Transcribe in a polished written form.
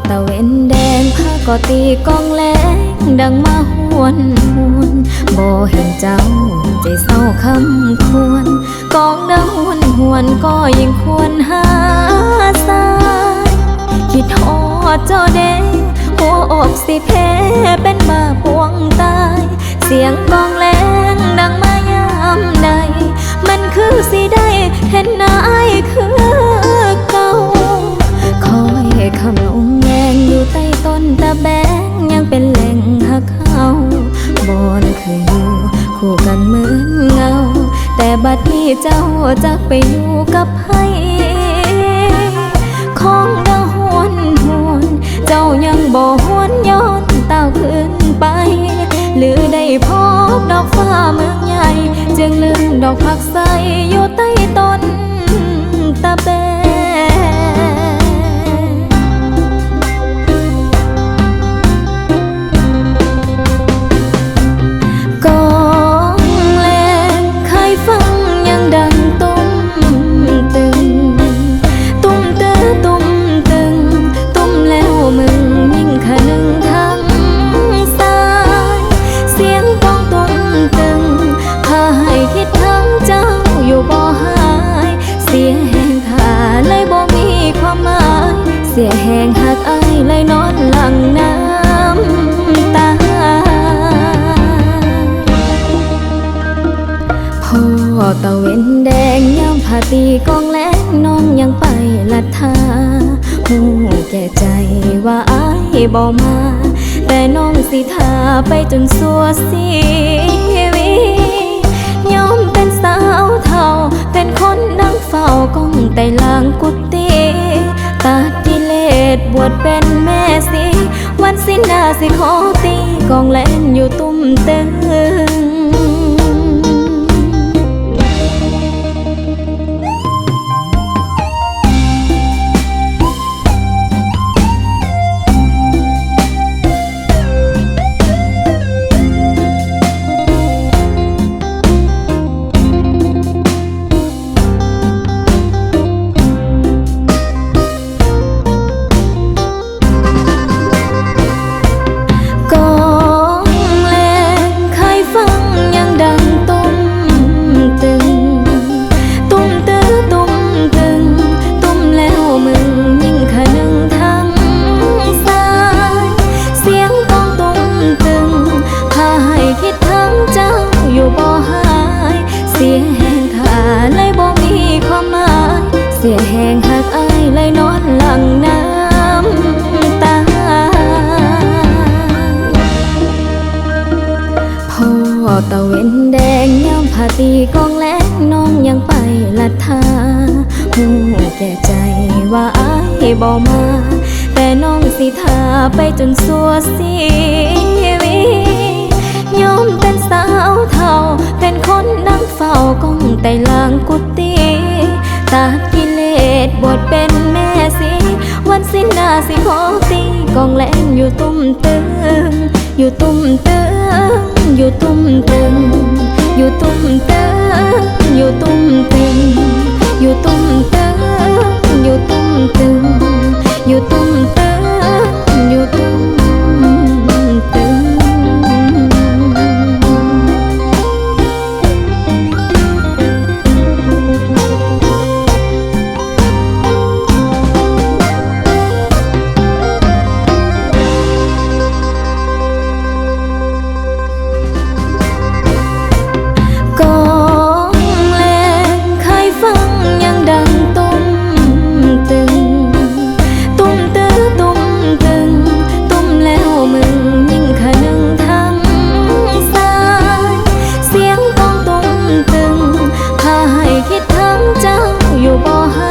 ตะเว้นแดงพาก็ตีกองแรงดังมาหวนหวนบ่เห็นเจ้าใจเศร้าคำควรกองดังหวนหวนก็ยิ่งควรหาสายคิดฮอดเจ้าแดงหัวอกสิแพ้เป็นบ้าปวงตายเสียงกองแรงดังมายามใดมันคือสิได้เห็นนายคือเก่าคอยคำลงแงงอยู่ใต้ต้นตะแบงยังเป็นแหล่งหักเขาบอนคืออยู่คู่กันเหมือนเงาแต่บัดนี้เจ้าจักไปอยู่กับไผของดังหวนหวนเจ้ายังบ่หวนย้อนเต้าขึ้นไปหรือได้พบดอกฟ้าเมืองใหญ่จึงลืมดอกผักใสอยู่ใต้ต้นตะแบงกองแรงใครฟังยังดังตุ้มตึงตุ้มตื้อตุ้มตึงตุ้มแล้วมึงยิ่งขะนึงทั้งสายเสียงกองตุ้มตึงพาให้คิดทั้งเจ้าอยู่บ่หายเสียแห่งขาเลยบ่มีความหมายเสียแห่งหักอ้ายเลยนอนหลังน้ำตาพ่อตะเว้นแดงยามพาตีกองแล้งน้องยังไปลัดทาหูแก่ใจว่าอ้ายบ่มาแต่น้องสิทาไปจนสัวชีวิตยอมเป็นสาวเท่าเป็นคนนั่งเฝ้ากองไต่ลางกุฏิตัดกิเลสบวชเป็นแม่สีวันสิ้นหน้าสิขอตีกองแล่นอยู่ตุ้มตึงเสียแห่งหักอ้ายเลยนอนหลังน้ำตาพ่อตะเว้นแดงยามพาตีกองแล้งน้องยังไปลัดทาหูแก่ใจว่าอ้ายบ่มาแต่น้องสิทาไปจนสัวชีวิตยอมเป็นสาวเท่าเป็นคนนั่งเฝ้ากองไต่ลางกุฏิตัดกิเลสบวชเป็นแม่สีวันสิ้นหน้าสิขอตีกองแล่นอยู่ตุ้มตึงอยู่ตุ้มตึงอยู่ตุ้มตึงอยู่ตุ้มตึงอยู่ตุ้มตึงอยู่ตุ้มตึงอยู่ตุ้มตึงอยู่ตุ้มตึงอยู่ตุ้มตึง อยู่บ่ให้